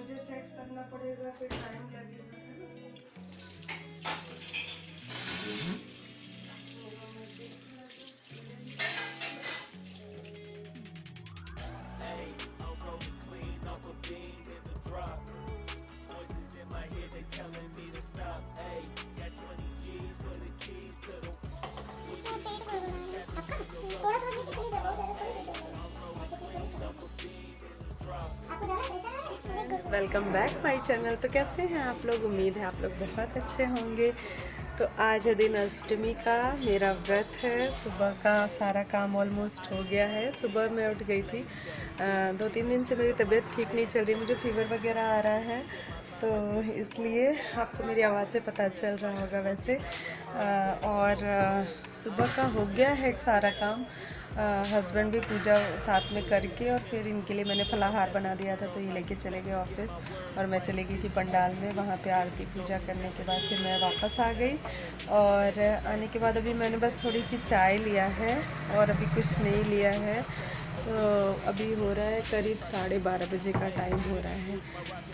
मुझे सेट करना पड़ेगा, फिर टाइम लगेगा, है ना। Welcome back my channel. तो कैसे हैं आप लोग? उम्मीद है आप लोग बहुत अच्छे होंगे। तो आज है दिन अष्टमी का, मेरा व्रत है। सुबह का सारा काम ऑलमोस्ट हो गया है। सुबह मैं उठ गई थी, 2-3 दिन से मेरी तबीयत ठीक नहीं चल रही, मुझे फीवर वगैरह आ रहा है, तो इसलिए आपको मेरी आवाज़ से पता चल रहा होगा वैसे। और सुबह का हो गया है सारा काम। हस्बैंड भी पूजा साथ में करके और फिर इनके लिए मैंने फलाहार बना दिया था, तो ये लेके चले गए ऑफिस और मैं चली गई थी पंडाल में। वहाँ पे आरती पूजा करने के बाद फिर मैं वापस आ गई। और आने के बाद अभी मैंने बस थोड़ी सी चाय लिया है और अभी कुछ नहीं लिया है। तो अभी हो रहा है करीब 12:30 बजे का टाइम हो रहा है।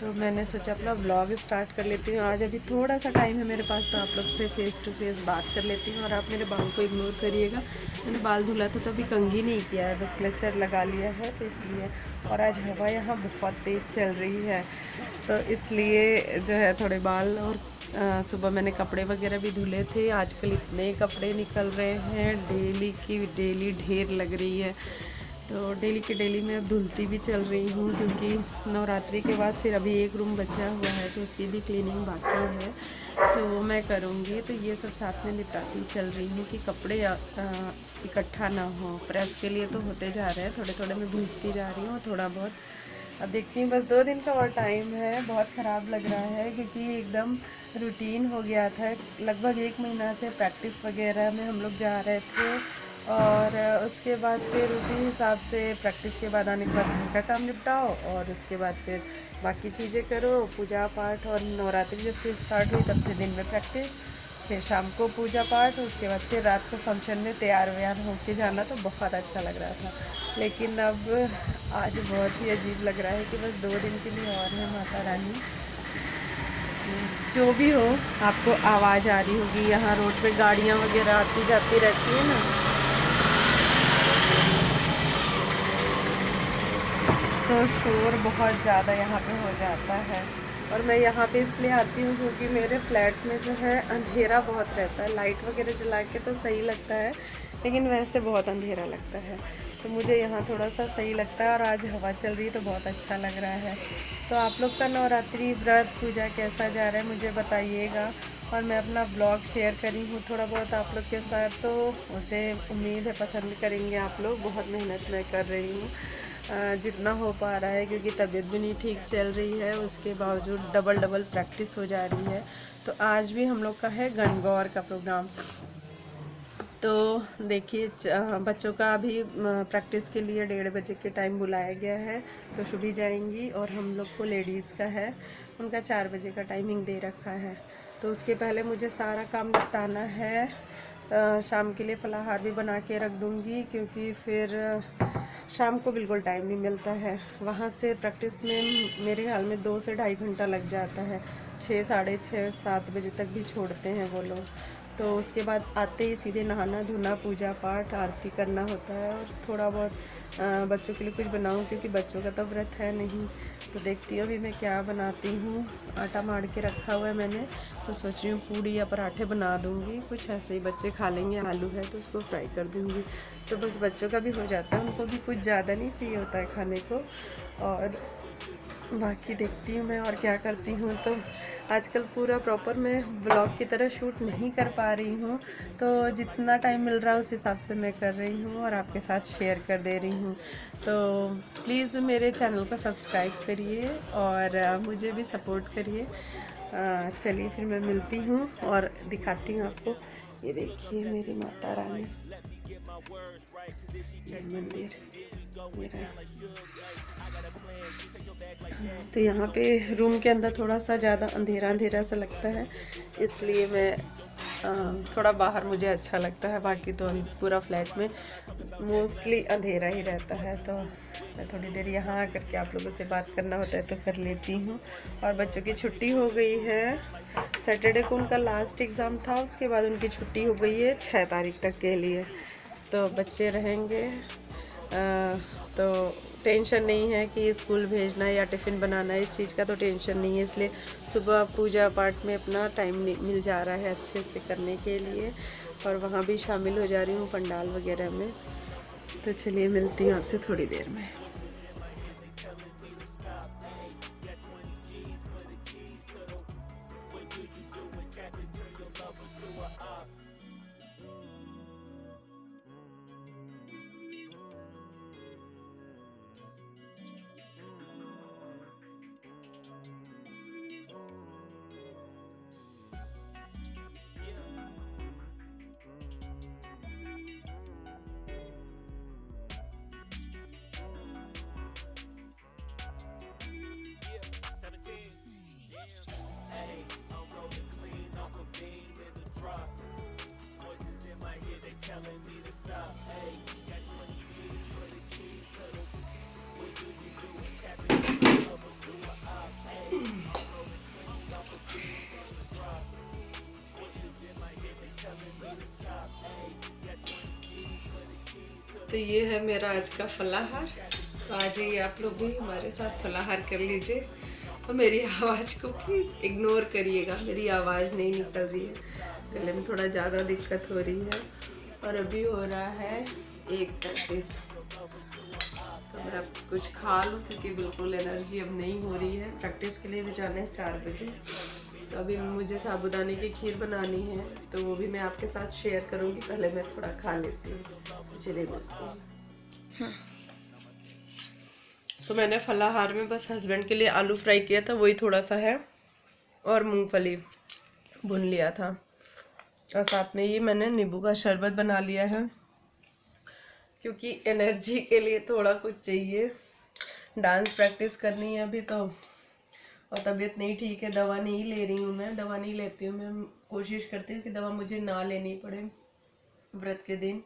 तो मैंने सोचा अपना व्लॉग स्टार्ट कर लेती हूँ। आज अभी थोड़ा सा टाइम है मेरे पास, तो आप लोग से फेस टू फेस बात कर लेती हूँ। और आप मेरे बाल को इग्नोर करिएगा, मैंने बाल धुला था तो अभी कंघी नहीं किया है, बस क्लचर लगा लिया है, तो इसलिए। और आज हवा यहाँ बहुत तेज़ चल रही है, तो इसलिए जो है थोड़े बाल। और सुबह मैंने कपड़े वगैरह भी धुले थे। आजकल इतने कपड़े निकल रहे हैं, डेली की डेली ढेर लग रही है, तो डेली के डेली मैं अब धुलती भी चल रही हूँ, क्योंकि नवरात्रि के बाद फिर अभी एक रूम बचा हुआ है, तो उसकी भी क्लीनिंग बाकी है, तो वो मैं करूँगी। तो ये सब साथ में निपटाती चल रही हूँ कि कपड़े इकट्ठा ना हो। प्रेस के लिए तो होते जा रहे हैं, थोड़े थोड़े मैं भेजती जा रही हूँ थोड़ा बहुत। अब देखती हूँ, बस 2 दिन का और टाइम है। बहुत ख़राब लग रहा है क्योंकि एकदम रूटीन हो गया था। लगभग 1 महीना से प्रैक्टिस वगैरह में हम लोग जा रहे थे, और उसके बाद फिर उसी हिसाब से प्रैक्टिस के बाद आने के बाद घर का काम निपटाओ, और उसके बाद फिर बाकी चीज़ें करो, पूजा पाठ। और नवरात्रि जब से स्टार्ट हुई तब से दिन में प्रैक्टिस, फिर शाम को पूजा पाठ, उसके बाद फिर रात को फंक्शन में तैयार व्यार होके जाना, तो बहुत अच्छा लग रहा था। लेकिन अब आज बहुत ही अजीब लग रहा है कि बस 2 दिन के लिए और है। माता रानी जो भी हो, आपको आवाज़ आ रही होगी, यहाँ रोड पे गाड़ियाँ वगैरह आती जाती रहती है ना, तो शोर बहुत ज़्यादा यहाँ पे हो जाता है। और मैं यहाँ पे इसलिए आती हूँ क्योंकि मेरे फ्लैट में जो है अंधेरा बहुत रहता है। लाइट वगैरह जला के तो सही लगता है, लेकिन वैसे बहुत अंधेरा लगता है, तो मुझे यहाँ थोड़ा सा सही लगता है। और आज हवा चल रही है तो बहुत अच्छा लग रहा है। तो आप लोग का नवरात्रि व्रत पूजा कैसा जा रहा है मुझे बताइएगा। और मैं अपना ब्लॉग शेयर करी हूँ थोड़ा बहुत आप लोग के साथ, तो उसे उम्मीद है पसंद करेंगे आप लोग। बहुत मेहनत मैं कर रही हूँ, जितना हो पा रहा है, क्योंकि तबीयत भी नहीं ठीक चल रही है, उसके बावजूद डबल प्रैक्टिस हो जा रही है। तो आज भी हम लोग का है गणगौर का प्रोग्राम। तो देखिए, बच्चों का अभी प्रैक्टिस के लिए 1:30 बजे के टाइम बुलाया गया है, तो शुभी जाएंगी। और हम लोग को लेडीज़ का है, उनका 4 बजे का टाइमिंग दे रखा है। तो उसके पहले मुझे सारा काम निपटाना है। शाम के लिए फलाहार भी बना के रख दूँगी, क्योंकि फिर शाम को बिल्कुल टाइम नहीं मिलता है। वहाँ से प्रैक्टिस में मेरे ख्याल में 2 से ढाई घंटा लग जाता है। 6, साढ़े 6, 7 बजे तक भी छोड़ते हैं वो लोग। तो उसके बाद आते ही सीधे नहाना धोना, पूजा पाठ, आरती करना होता है। और थोड़ा बहुत बच्चों के लिए कुछ बनाऊं, क्योंकि बच्चों का तो व्रत है नहीं। तो देखती हूँ अभी मैं क्या बनाती हूँ। आटा मार के रखा हुआ है मैंने, तो सोच रही हूँ पूड़ी या पराठे बना दूँगी। कुछ ऐसे ही बच्चे खा लेंगे, आलू है तो उसको फ्राई कर दूँगी। तो बस बच्चों का भी हो जाता है, उनको भी कुछ ज़्यादा नहीं चाहिए होता है खाने को। और बाकी देखती हूँ मैं और क्या करती हूँ। तो आजकल पूरा प्रॉपर मैं व्लॉग की तरह शूट नहीं कर पा रही हूँ, तो जितना टाइम मिल रहा है उस हिसाब से मैं कर रही हूँ और आपके साथ शेयर कर दे रही हूँ। तो प्लीज़ मेरे चैनल को सब्सक्राइब करिए और मुझे भी सपोर्ट करिए। चलिए फिर मैं मिलती हूँ और दिखाती हूँ आपको। ये देखिए मेरी माता रानी, ये मंदिर मेरा। तो यहाँ पे रूम के अंदर थोड़ा सा ज़्यादा अंधेरा अंधेरा सा लगता है, इसलिए मैं थोड़ा बाहर मुझे अच्छा लगता है। बाकी तो पूरा फ्लैट में मोस्टली अंधेरा ही रहता है। तो मैं थोड़ी देर यहाँ आकर के आप लोगों से बात करना होता है तो कर लेती हूँ। और बच्चों की छुट्टी हो गई है, सैटरडे को उनका लास्ट एग्ज़ाम था, उसके बाद उनकी छुट्टी हो गई है 6 तारीख तक के लिए। तो बच्चे रहेंगे तो टेंशन नहीं है कि स्कूल भेजना या टिफ़िन बनाना, इस चीज़ का तो टेंशन नहीं है। इसलिए सुबह पूजा पाठ में अपना टाइम मिल जा रहा है अच्छे से करने के लिए, और वहाँ भी शामिल हो जा रही हूँ पंडाल वगैरह में। तो चलिए मिलती हूँ आपसे थोड़ी देर में। तो ये है मेरा आज का फलाहार। तो आ जाइए आप लोग भी हमारे साथ फलाहार कर लीजिए। तो मेरी आवाज़ को प्लीज़ इग्नोर करिएगा, मेरी आवाज़ नहीं निकल रही है, गले में थोड़ा ज़्यादा दिक्कत हो रही है। और अभी हो रहा है 1:35। तो मैं अब कुछ खा लूँ क्योंकि बिल्कुल एनर्जी अब नहीं हो रही है। प्रैक्टिस के लिए भी जाना है 4 बजे। तो अभी मुझे साबूदाने की खीर बनानी है, तो वो भी मैं आपके साथ शेयर करूँगी। पहले मैं थोड़ा खा लेती हूँ, चलिए मिलती हूँ। तो मैंने फलाहार में बस हस्बैंड के लिए आलू फ्राई किया था, वही थोड़ा सा है, और मूंगफली भून लिया था। और साथ में ये मैंने नींबू का शरबत बना लिया है, क्योंकि एनर्जी के लिए थोड़ा कुछ चाहिए। डांस प्रैक्टिस करनी है अभी तो, और तबीयत नहीं ठीक है, दवा नहीं ले रही हूँ मैं, दवा नहीं लेती हूँ मैं। कोशिश करती हूँ कि दवा मुझे ना लेनी पड़े व्रत के दिन,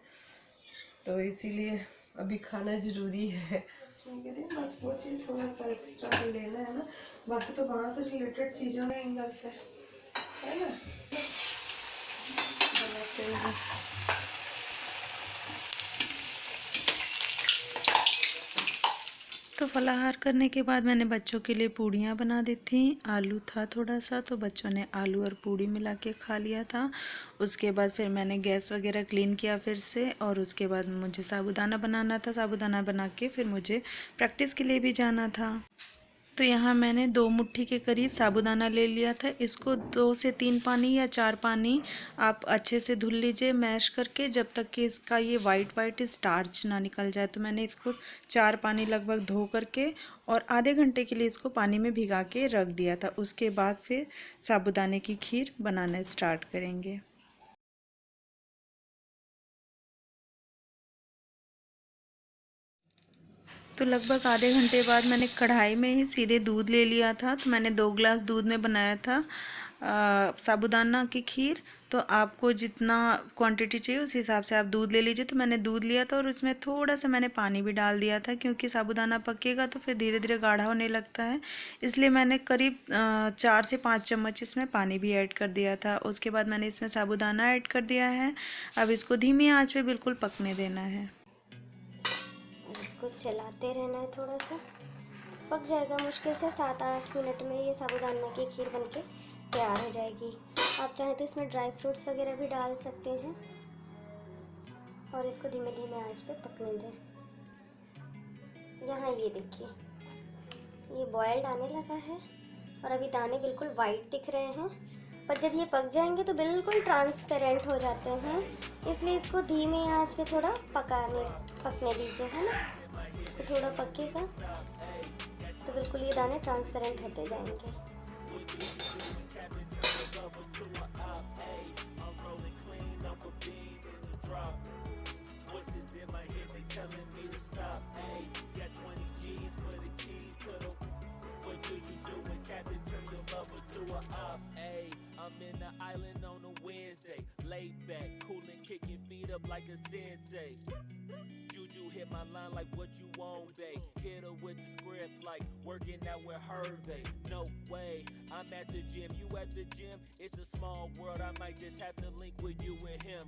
तो इसीलिए अभी खाना ज़रूरी है। बस वो चीज़ थोड़ा सा एक्स्ट्रा लेना है ना, बाकी तो वहाँ से रिलेटेड चीज़ों के एंगल से है ना बनाते हैं। तो फलाहार करने के बाद मैंने बच्चों के लिए पूड़ियाँ बना दी थी। आलू था थोड़ा सा, तो बच्चों ने आलू और पूड़ी मिला के खा लिया था। उसके बाद फिर मैंने गैस वगैरह क्लीन किया फिर से, और उसके बाद मुझे साबूदाना बनाना था। साबूदाना बना के फिर मुझे प्रैक्टिस के लिए भी जाना था। तो यहाँ मैंने 2 मुट्ठी के करीब साबूदाना ले लिया था। इसको 2 से 3 पानी या 4 पानी आप अच्छे से धुल लीजिए मैश करके, जब तक कि इसका ये वाइट स्टार्च ना निकल जाए। तो मैंने इसको 4 पानी लगभग धो करके और आधे घंटे के लिए इसको पानी में भिगा के रख दिया था। उसके बाद फिर साबूदाने की खीर बनाना स्टार्ट करेंगे। तो लगभग आधे घंटे बाद मैंने कढ़ाई में ही सीधे दूध ले लिया था। तो मैंने 2 गिलास दूध में बनाया था साबूदाना की खीर। तो आपको जितना क्वांटिटी चाहिए उस हिसाब से आप दूध ले लीजिए। तो मैंने दूध लिया था और उसमें थोड़ा सा मैंने पानी भी डाल दिया था, क्योंकि साबूदाना पकेगा तो फिर धीरे धीरे गाढ़ा होने लगता है, इसलिए मैंने करीब 4 से 5 चम्मच इसमें पानी भी ऐड कर दिया था। उसके बाद मैंने इसमें साबूदाना ऐड कर दिया है। अब इसको धीमी आँच पे बिल्कुल पकने देना है। इसको चलाते रहना है, थोड़ा सा पक जाएगा। मुश्किल से 7-8 मिनट में ये साबूदाना की खीर बनके तैयार हो जाएगी। आप चाहें तो इसमें ड्राई फ्रूट्स वगैरह भी डाल सकते हैं, और इसको धीमे धीमे आंच पे पकने दें। यहाँ ये देखिए, ये बॉयल्ड आने लगा है और अभी दाने बिल्कुल वाइट दिख रहे हैं, पर जब ये पक जाएंगे तो बिल्कुल ट्रांसपेरेंट हो जाते हैं। इसलिए इसको धीमे आंच पे थोड़ा पकने दीजिए, है ना। तो थोड़ा पकेगा तो बिल्कुल ये दाने ट्रांसपेरेंट होते जाएंगे। I'm in the island on a Wednesday, laid back, coolin', kicking feet it up like a sensei. Juju hit my line like what you want, babe. Hit her with the script like working out with Hervey. No way, I'm at the gym, you at the gym. It's a small world, I might just have to link with you and him.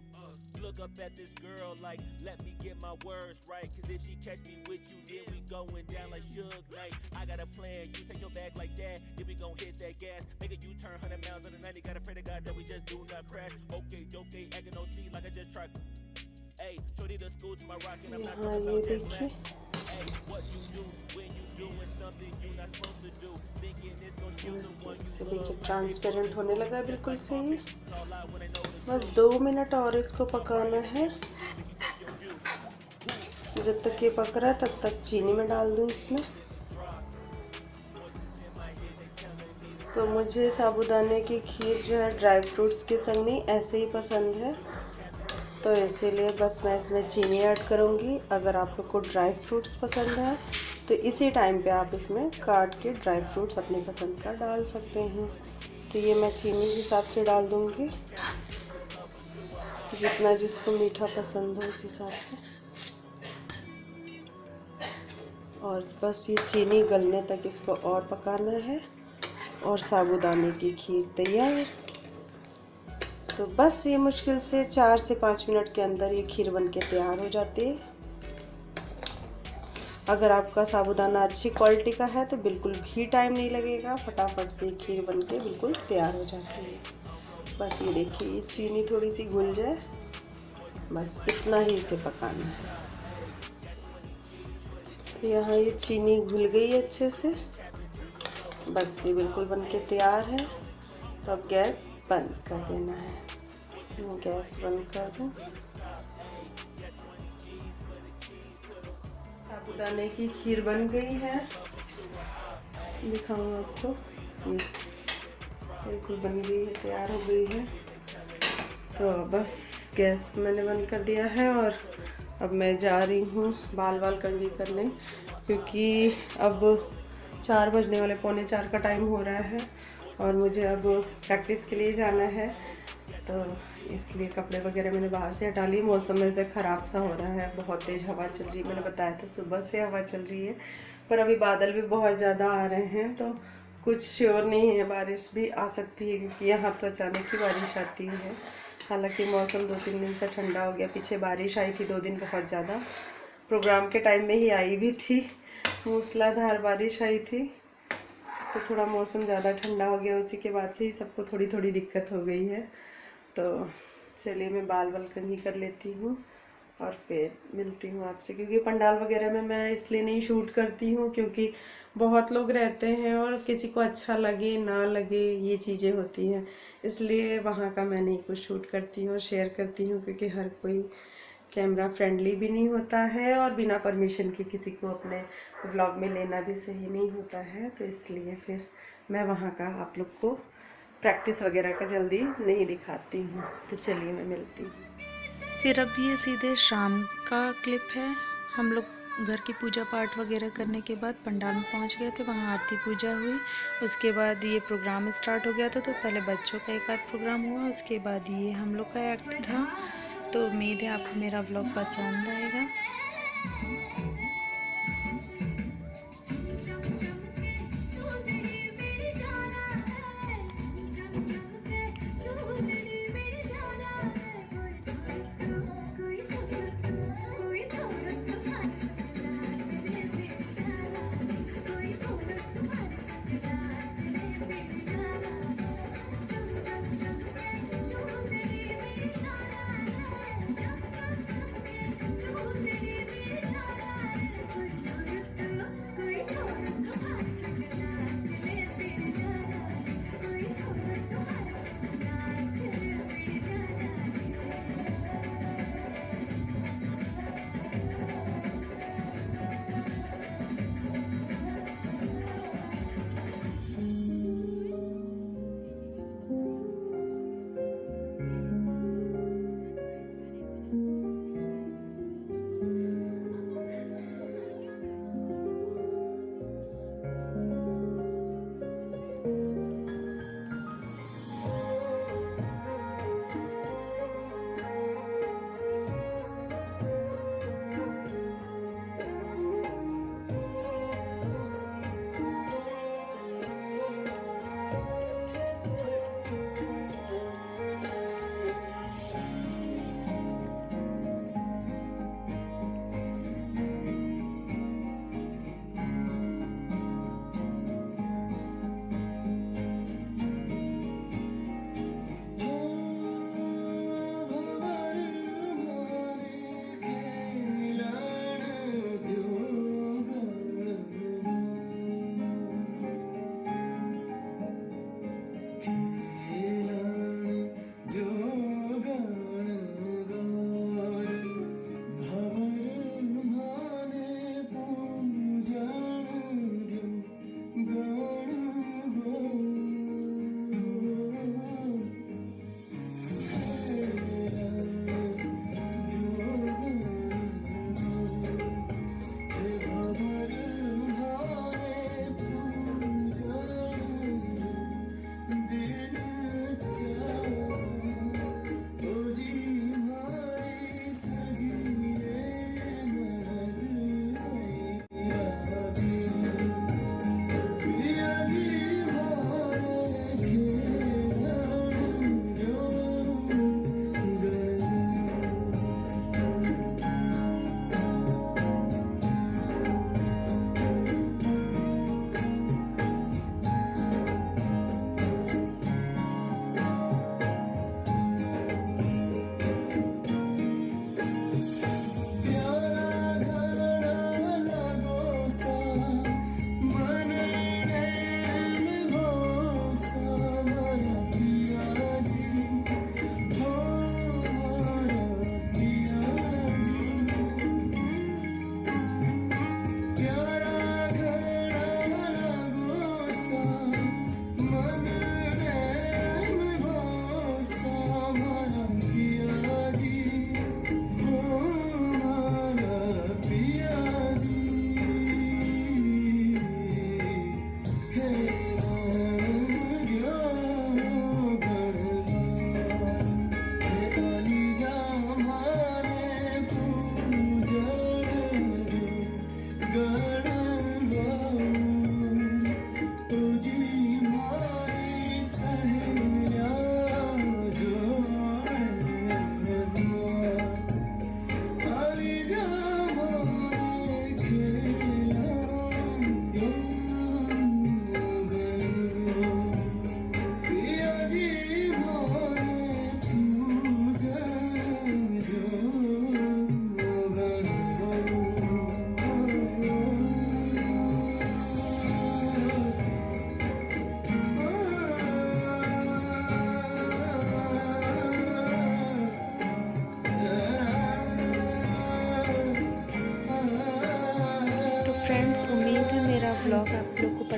Look up at this girl like, let me get my words right. Cause if she catch me with you, then we going down like Suge Knight. I got a plan, you take your bag like that, then we gon' hit that gas. Make a U-turn 100 miles on the 90, gotta pray to God that we just do not crash. Okay, acting no seat like I just tried. Hey, shorty the school to my rock and I'm not हाँ talking ये about that देखिए black. Hey, what you do when you doing something you not supposed to do. Thinking it's gonna shoot the one you से love. देखिए transparent होने लगा है बिल्कुल सही। Call out when they know the बस 2 minute और इसको पकाना है। जब तक ये पक रहा है तब तक चीनी में डाल दूँ इसमें। तो मुझे साबूदाने की खीर जो है ड्राई फ्रूट्स के संग नहीं ऐसे ही पसंद है, तो इसीलिए बस मैं इसमें चीनी ऐड करूँगी। अगर आप लोग को ड्राई फ्रूट्स पसंद है तो इसी टाइम पे आप इसमें काट के ड्राई फ्रूट्स अपनी पसंद का डाल सकते हैं। तो ये मैं चीनी के हिसाब से डाल दूँगी, जितना जिसको मीठा पसंद हो उस हिसाब से। और बस ये चीनी गलने तक इसको और पकाना है और साबूदाने की खीर तैयार। तो बस ये मुश्किल से 4 से 5 मिनट के अंदर ये खीर बनके तैयार हो जाती है। अगर आपका साबूदाना अच्छी क्वालिटी का है तो बिल्कुल भी टाइम नहीं लगेगा, फटाफट से खीर बनके बिल्कुल तैयार हो जाती है। बस ये देखिए ये चीनी थोड़ी सी घुल जाए, बस इतना ही इसे पकाना है। तो यहाँ ये चीनी घुल गई अच्छे से, बस ये बिल्कुल बनके तैयार है। तो अब गैस बंद कर देना है। मैं गैस बंद कर दूँ। साबूदाने की खीर बन गई है, दिखाऊँ आपको। ये बिल्कुल बन गई है, तैयार हो गई है। तो बस गैस मैंने बंद कर दिया है और अब मैं जा रही हूँ बाल कंघी करने, क्योंकि अब 4 बजने वाले, 3:45 का टाइम हो रहा है और मुझे अब प्रैक्टिस के लिए जाना है। तो इसलिए कपड़े वगैरह मैंने बाहर से हटा लिए। मौसम में से ख़राब सा हो रहा है, बहुत तेज़ हवा चल रही है। मैंने बताया था सुबह से हवा चल रही है, पर अभी बादल भी बहुत ज़्यादा आ रहे हैं, तो कुछ श्योर नहीं है, बारिश भी आ सकती है, क्योंकि यहाँ तो अचानक ही बारिश आती है। हालांकि मौसम 2-3 दिन से ठंडा हो गया। पीछे बारिश आई थी 2 दिन बहुत ज़्यादा, प्रोग्राम के टाइम में ही आई भी थी, मूसलाधार बारिश आई थी। तो थोड़ा मौसम ज़्यादा ठंडा हो गया, उसी के बाद से ही सबको थोड़ी थोड़ी दिक्कत हो गई है। तो चलिए मैं बाल कंघी कर लेती हूँ और फिर मिलती हूँ आपसे, क्योंकि पंडाल वगैरह में मैं इसलिए नहीं शूट करती हूँ क्योंकि बहुत लोग रहते हैं और किसी को अच्छा लगे ना लगे, ये चीज़ें होती हैं। इसलिए वहाँ का मैं नहीं कुछ शूट करती हूँ और शेयर करती हूँ, क्योंकि हर कोई कैमरा फ्रेंडली भी नहीं होता है और बिना परमिशन के किसी को अपने व्लॉग में लेना भी सही नहीं होता है। तो इसलिए फिर मैं वहाँ का आप लोग को प्रैक्टिस वगैरह का जल्दी नहीं दिखाती हूँ। तो चलिए मैं मिलती हूँ। फिर अब ये सीधे शाम का क्लिप है। हम लोग घर की पूजा पाठ वगैरह करने के बाद पंडाल में पहुंच गए थे, वहां आरती पूजा हुई। उसके बाद ये प्रोग्राम स्टार्ट हो गया था। तो पहले बच्चों का एक आध प्रोग्राम हुआ, उसके बाद ये हम लोग का एक्ट था। तो उम्मीद है आपको मेरा व्लॉग पसंद आएगा।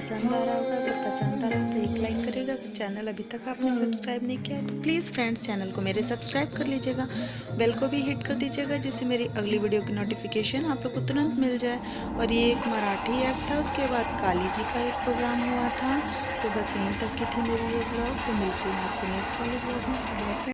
पसंद आ रहा होगा। अगर पसंद आ रहा हो तो एक लाइक करिएगा। अगर चैनल अभी तक आपने सब्सक्राइब नहीं किया है तो प्लीज़ फ्रेंड्स चैनल को मेरे सब्सक्राइब कर लीजिएगा, बेल को भी हिट कर दीजिएगा, जिससे मेरी अगली वीडियो की नोटिफिकेशन आप लोग को तुरंत मिल जाए। और ये एक मराठी ऐप था, उसके बाद काली जी का एक प्रोग्राम हुआ था। तो बस यहीं तक की थी मेरी ये ब्लॉग। तो मिलती हूँ आपसे नेक्स्ट वाले ब्लॉग में।